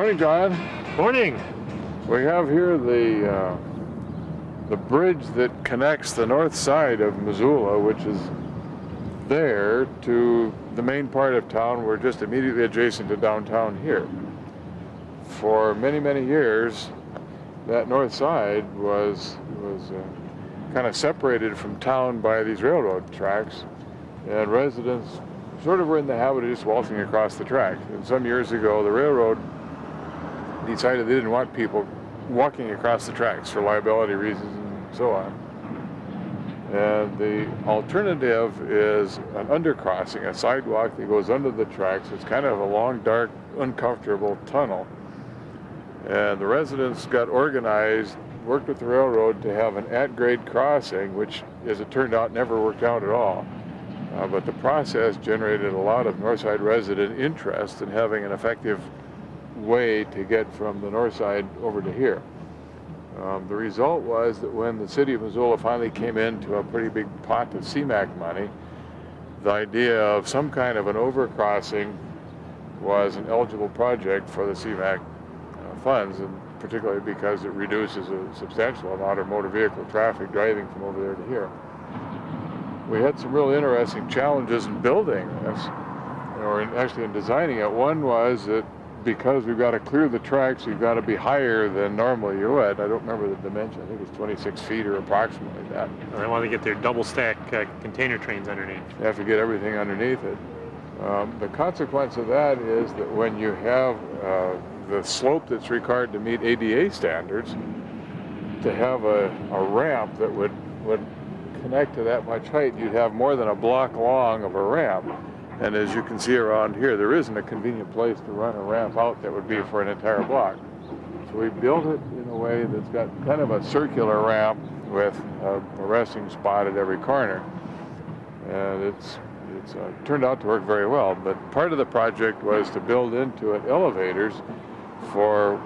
Morning, John. Morning. We have here the bridge that connects the north side of Missoula, which is there, to the main part of town. We're just immediately adjacent to downtown here. For many, many years, that north side was kind of separated from town by these railroad tracks, and residents sort of were in the habit of just waltzing across the tracks. And some years ago, the railroad decided they didn't want people walking across the tracks for liability reasons and so on. And the alternative is an undercrossing, a sidewalk that goes under the tracks. It's kind of a long, dark, uncomfortable tunnel. And the residents got organized, worked with the railroad to have an at-grade crossing, which, as it turned out, never worked out at all. But the process generated a lot of Northside resident interest in having an effective way to get from the north side over to here. The result was that when the city of Missoula finally came into a pretty big pot of CMAQ money, the idea of some kind of an overcrossing was an eligible project for the CMAQ funds, and particularly because it reduces a substantial amount of motor vehicle traffic driving from over there to here. We had some real interesting challenges in building this, or actually in designing it. One was that because we've got to clear the tracks, you've got to be higher than normally you would. I don't remember the dimension. I think it's 26 feet or approximately that. Well, they want to get their double stack container trains underneath. You have to get everything underneath it. The consequence of that is that when you have the slope that's required to meet ADA standards, to have a ramp that would connect to that much height, you'd have more than a block long of a ramp. And as you can see around here, there isn't a convenient place to run a ramp out that would be for an entire block. So we built it in a way that's got kind of a circular ramp with a resting spot at every corner. And it's turned out to work very well. But part of the project was to build into it elevators for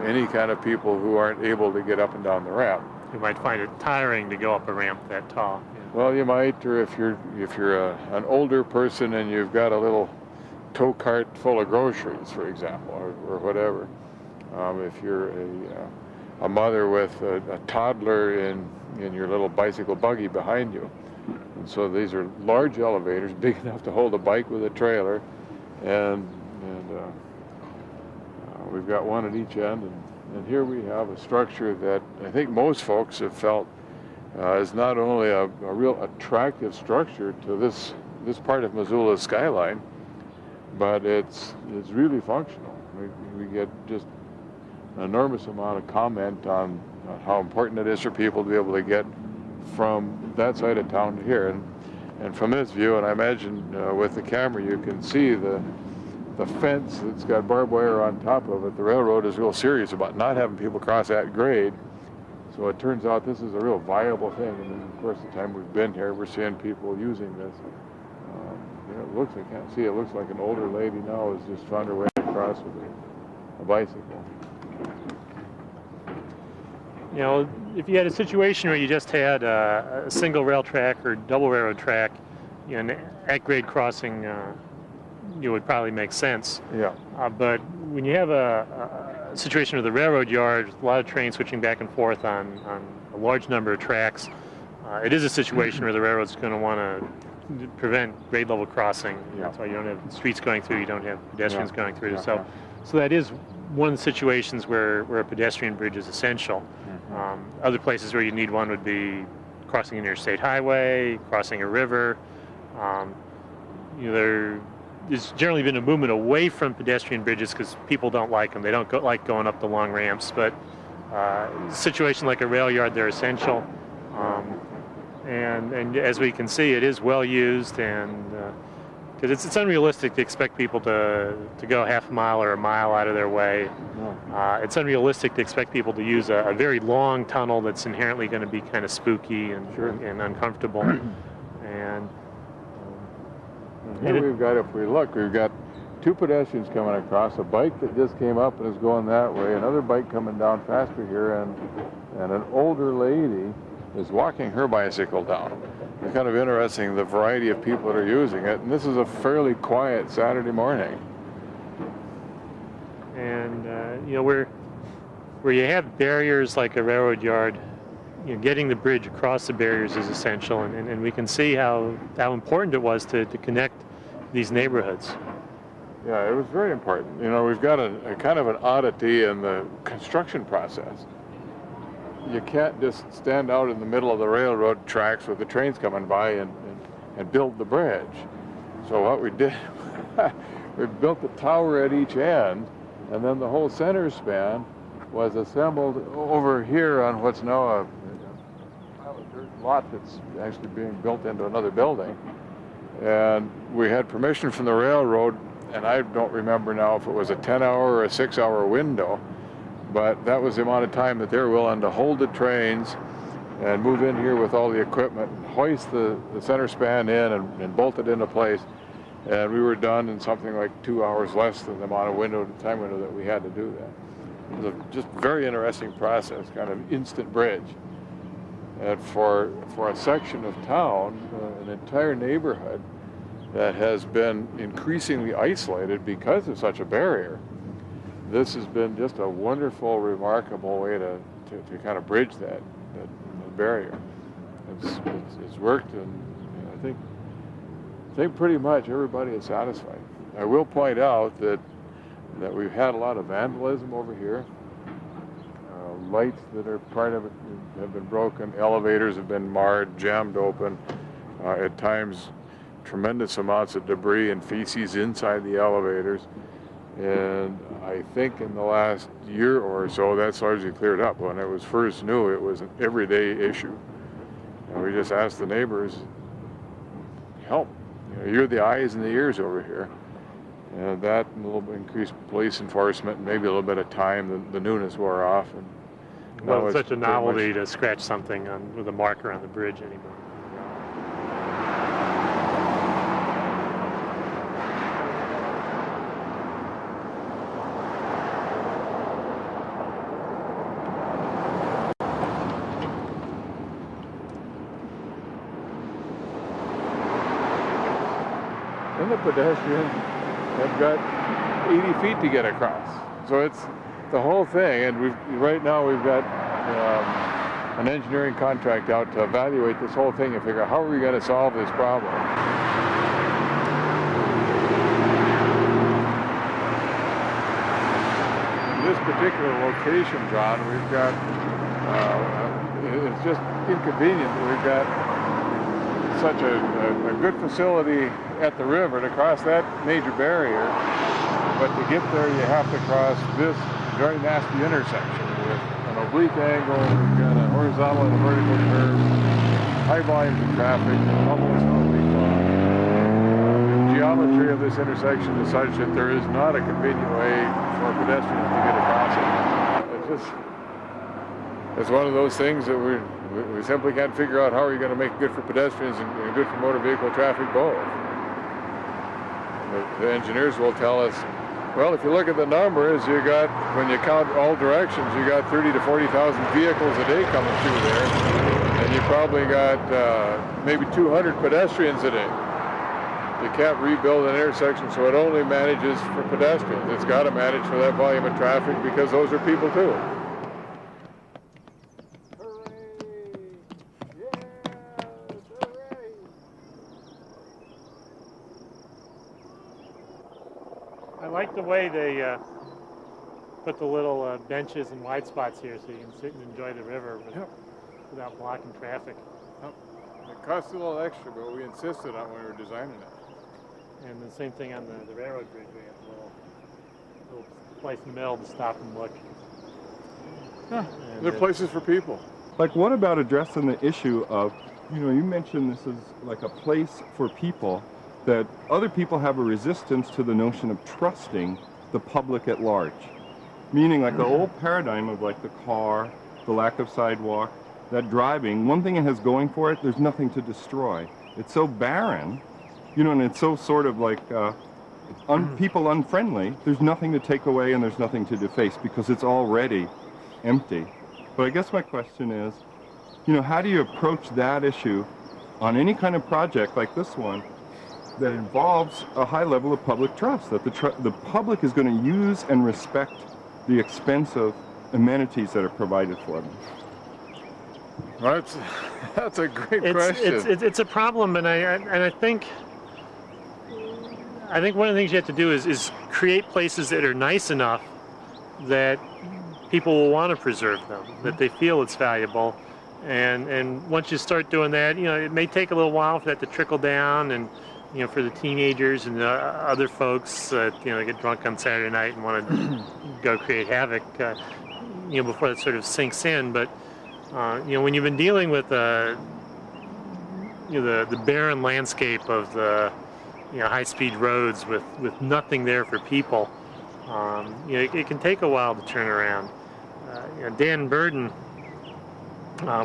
any kind of people who aren't able to get up and down the ramp. You might find it tiring to go up a ramp that tall. Well, you might, or if you're an older person and you've got a little tow cart full of groceries, for example, or whatever. If you're a mother with a toddler in your little bicycle buggy behind you. And so these are large elevators, big enough to hold a bike with a trailer, and we've got one at each end. And here we have a structure that I think most folks have felt is not only a real attractive structure to this part of Missoula's skyline, but it's really functional. We get just an enormous amount of comment on how important it is for people to be able to get from that side of town to here. And from this view, and I imagine with the camera you can see the fence that's got barbed wire on top of it. The railroad is real serious about not having people cross at grade. So it turns out this is a real viable thing. And of course, the time we've been here, we're seeing people using this. It looks, I can't see, it looks like an older lady now has just found her way across with a bicycle. You know, if you had a situation where you just had a single rail track or double railroad track, an at-grade crossing would probably make sense. Yeah. But when you have a situation with the railroad yard, with a lot of trains switching back and forth on a large number of tracks, it is a situation where the railroad's going to want to prevent grade level crossing. Yeah. That's why you don't have streets going through, you don't have pedestrians going through. So that is one of the situations where a pedestrian bridge is essential. Mm-hmm. Other places where you need one would be crossing an interstate highway, crossing a river. There's generally been a movement away from pedestrian bridges because people don't like them. They don't like going up the long ramps. But a situation like a rail yard, they're essential. And as we can see, it is well used, and because it's unrealistic to expect people to go half a mile or a mile out of their way. It's unrealistic to expect people to use a very long tunnel that's inherently going to be kind of spooky and uncomfortable. And here we've got, if we look, we've got two pedestrians coming across, a bike that just came up and is going that way, another bike coming down faster here, and an older lady is walking her bicycle down. It's kind of interesting, the variety of people that are using it, and this is a fairly quiet Saturday morning. And where you have barriers like a railroad yard, getting the bridge across the barriers is essential, and we can see how important it was to connect these neighborhoods. Yeah, it was very important. We've got a kind of an oddity in the construction process. You can't just stand out in the middle of the railroad tracks with the trains coming by and build the bridge. So what we did, we built the tower at each end, and then the whole center span was assembled over here on what's now a lot that's actually being built into another building. And we had permission from the railroad, and I don't remember now if it was a 10-hour or a 6-hour window, but that was the amount of time that they were willing to hold the trains and move in here with all the equipment, hoist the center span in and bolt it into place. And we were done in something like 2 hours less than the amount of time window that we had to do that. It was a just very interesting process, kind of instant bridge. And for a section of town, an entire neighborhood that has been increasingly isolated because of such a barrier, this has been just a wonderful, remarkable way to kind of bridge that barrier. It's worked, and I think pretty much everybody is satisfied. I will point out that we've had a lot of vandalism over here. Lights that are part of it have been broken. Elevators have been marred, jammed open. At times, tremendous amounts of debris and feces inside the elevators. And I think in the last year or so, that's largely cleared up. When it was first new, it was an everyday issue. And we just asked the neighbors, help. You're the eyes and the ears over here. And that and a little bit increased police enforcement, and maybe a little bit of time, the newness wore off. And well, it's such a novelty to scratch something with a marker on the bridge anymore. And the pedestrian have got 80 feet to get across. So it's the whole thing, and right now we've got an engineering contract out to evaluate this whole thing and figure out how are we going to solve this problem. In this particular location, John, we've got, it's just inconvenient that we've got such a good facility at the river to cross that major barrier, but to get there you have to cross this very nasty intersection with an oblique angle. We've got a horizontal and a vertical curve, high volumes of traffic, almost all week long. The geometry of this intersection is such that there is not a convenient way for pedestrians to get across it. It's one of those things that we simply can't figure out how are you going to make it good for pedestrians and good for motor vehicle traffic both. The engineers will tell us, well, if you look at the numbers, when you count all directions, you got 30 to 40,000 vehicles a day coming through there, and you probably got maybe 200 pedestrians a day. You can't rebuild an intersection so it only manages for pedestrians. It's got to manage for that volume of traffic because those are people too. I like the way they put the little benches and wide spots here so you can sit and enjoy the river without blocking traffic. Yep. It costs a little extra, but we insisted on when we were designing it. And the same thing on the railroad bridge. We have a little place in the middle to stop and look. Yeah, they're places for people. Like, what about addressing the issue of, you mentioned this is like a place for people, that other people have a resistance to the notion of trusting the public at large. Meaning, like the old paradigm of like the car, the lack of sidewalk, that driving, one thing it has going for it, there's nothing to destroy. It's so barren, and it's so sort of like people unfriendly. There's nothing to take away and there's nothing to deface because it's already empty. But I guess my question is, how do you approach that issue on any kind of project like this one that involves a high level of public trust, that the public is going to use and respect the expensive amenities that are provided for them. Well, that's a great question. It's a problem, and I think one of the things you have to do is create places that are nice enough that people will want to preserve them, that they feel it's valuable, and once you start doing that, it may take a little while for that to trickle down, and for the teenagers and the other folks that get drunk on Saturday night and want to go create havoc, before that sort of sinks in. But when you've been dealing with the barren landscape of the high-speed roads with nothing there for people, it can take a while to turn around. Dan Burden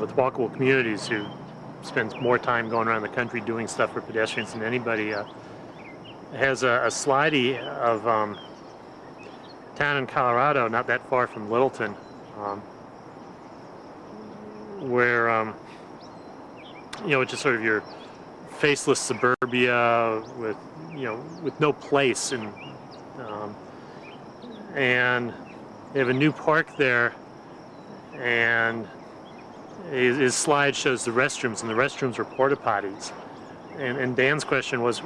with Walkable Communities, who spends more time going around the country doing stuff for pedestrians than anybody, has a slidey of town in Colorado, not that far from Littleton, where which is sort of your faceless suburbia with no place, and they have a new park there, and his slide shows the restrooms, and the restrooms are porta potties. And Dan's question was,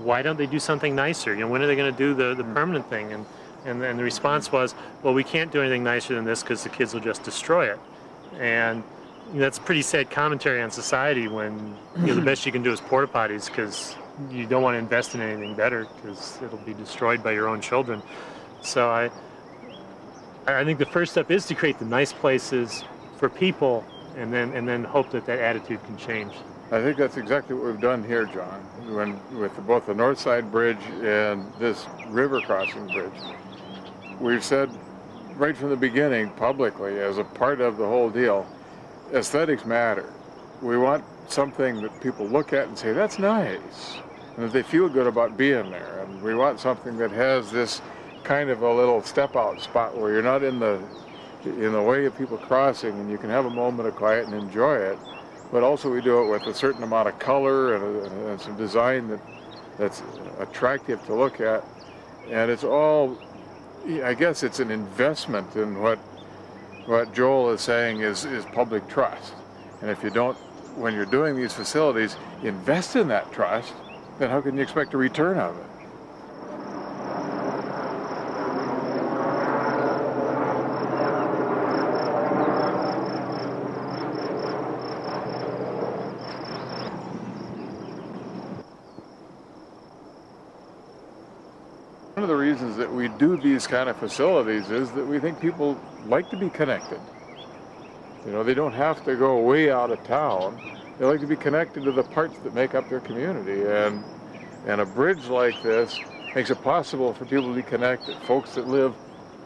why don't they do something nicer? When are they going to do the permanent thing? And the response was, well, we can't do anything nicer than this because the kids will just destroy it. And that's pretty sad commentary on society when the best you can do is porta potties, because you don't want to invest in anything better because it'll be destroyed by your own children. So I think the first step is to create the nice places for people, and then hope that attitude can change. I think that's exactly what we've done here, John, with both the North Side Bridge and this river crossing bridge. We've said right from the beginning publicly, as a part of the whole deal, aesthetics matter. We want something that people look at and say, that's nice, and that they feel good about being there. And we want something that has this kind of a little step out spot where you're not in the way of people crossing, and you can have a moment of quiet and enjoy it. But also we do it with a certain amount of color and some design that's attractive to look at. And it's all, I guess it's an investment in what Joel is saying is public trust. And if you don't, when you're doing these facilities, invest in that trust, then how can you expect a return of it? One of the reasons that we do these kind of facilities is that we think people like to be connected. They don't have to go way out of town. They like to be connected to the parts that make up their community. And a bridge like this makes it possible for people to be connected. Folks that live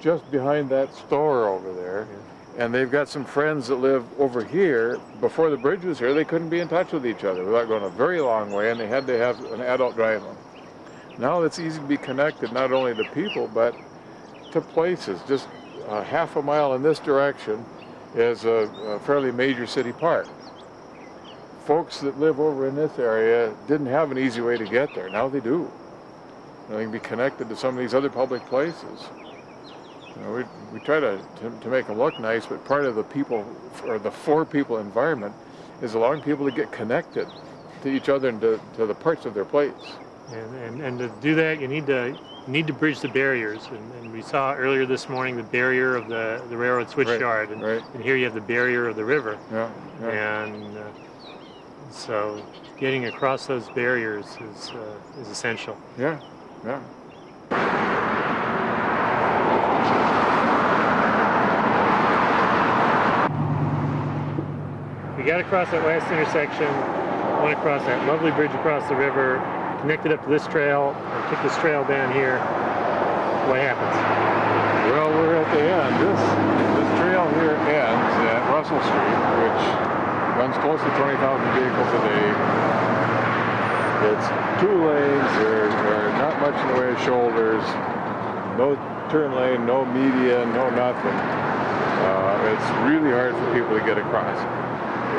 just behind that store over there, and they've got some friends that live over here. Before the bridge was here, they couldn't be in touch with each other without going a very long way, and they had to have an adult drive them. Now it's easy to be connected not only to people, but to places. Just half a mile in this direction is a fairly major city park. Folks that live over in this area didn't have an easy way to get there. Now they do. They can be connected to some of these other public places. We try to make them look nice, but part of the people, or the for people environment, is allowing people to get connected to each other and to the parts of their place. And to do that, you need to bridge the barriers. And we saw earlier this morning the barrier of the railroad switch yard, and here you have the barrier of the river. And so getting across those barriers is essential. Yeah. We got across that last intersection, went across that lovely bridge across the river, connected up to this trail, and took this trail down here. What happens? Well, we're at the end. This trail here ends at Russell Street, which runs close to 20,000 vehicles a day. It's 2 lanes. There are not much in the way of shoulders. No turn lane, no median, no nothing. It's really hard for people to get across.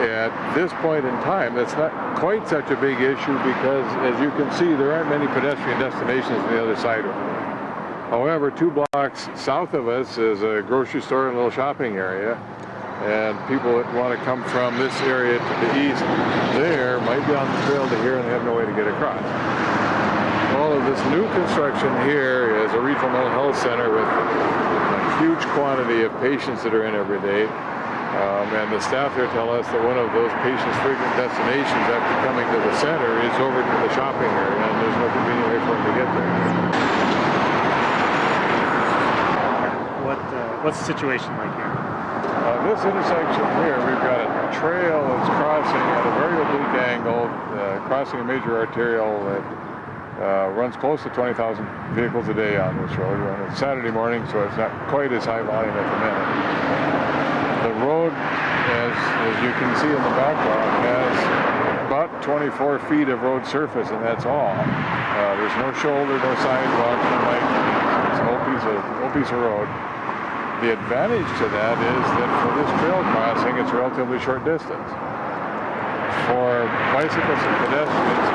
at this point in time, that's not quite such a big issue because, as you can see, there aren't many pedestrian destinations on the other side of it. However, 2 blocks south of us is a grocery store and a little shopping area, and people that want to come from this area to the east there might be on the trail to here and have no way to get across. All of this new construction here is a regional mental health center with a huge quantity of patients that are in every day. And the staff here tell us that one of those patients' frequent destinations after coming to the center is over to the shopping area, and there's no convenient way for them to get there. What's the situation like here? This intersection here, we've got a trail that's crossing at a very oblique angle, crossing a major arterial that runs close to 20,000 vehicles a day on this road. And it's Saturday morning, so it's not quite as high volume at the minute. The road, as you can see in the background, has about 24 feet of road surface, and that's all. There's no shoulder, no sidewalk, no light. It's an old piece of road. The advantage to that is that for this trail crossing, it's a relatively short distance. For bicyclists and pedestrians,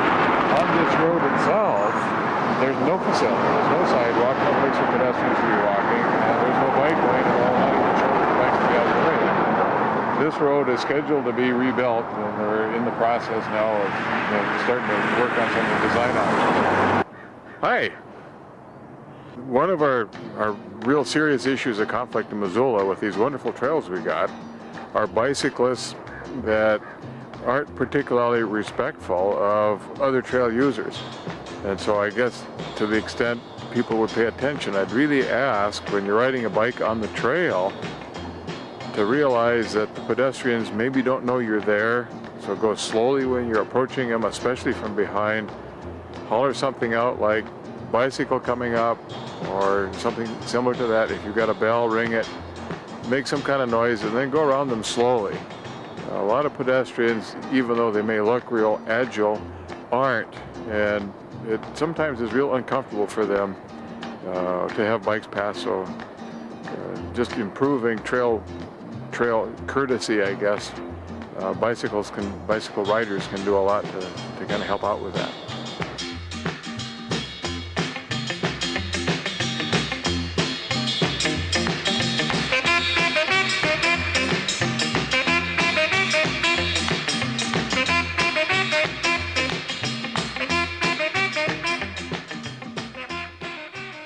on this road itself, there's no facility. There's no sidewalk, no place for pedestrians to be walking, and there's no bike lane at all, not even short for bikes to be out of the way. This road is scheduled to be rebuilt, and they're in the process now of starting to work on some of the design options. Hi. One of our real serious issues of conflict in Missoula with these wonderful trails we got are bicyclists that aren't particularly respectful of other trail users. And so I guess to the extent people would pay attention, I'd really ask when you're riding a bike on the trail to realize that the pedestrians maybe don't know you're there, so go slowly when you're approaching them, especially from behind. Holler something out like bicycle coming up or something similar to that. If you've got a bell, ring it, make some kind of noise, and then go around them slowly. A lot of pedestrians, even though they may look real agile, aren't, and it sometimes is real uncomfortable for them to have bikes pass. So just improving trail courtesy, I guess. Bicycle riders can do a lot to kind of help out with that.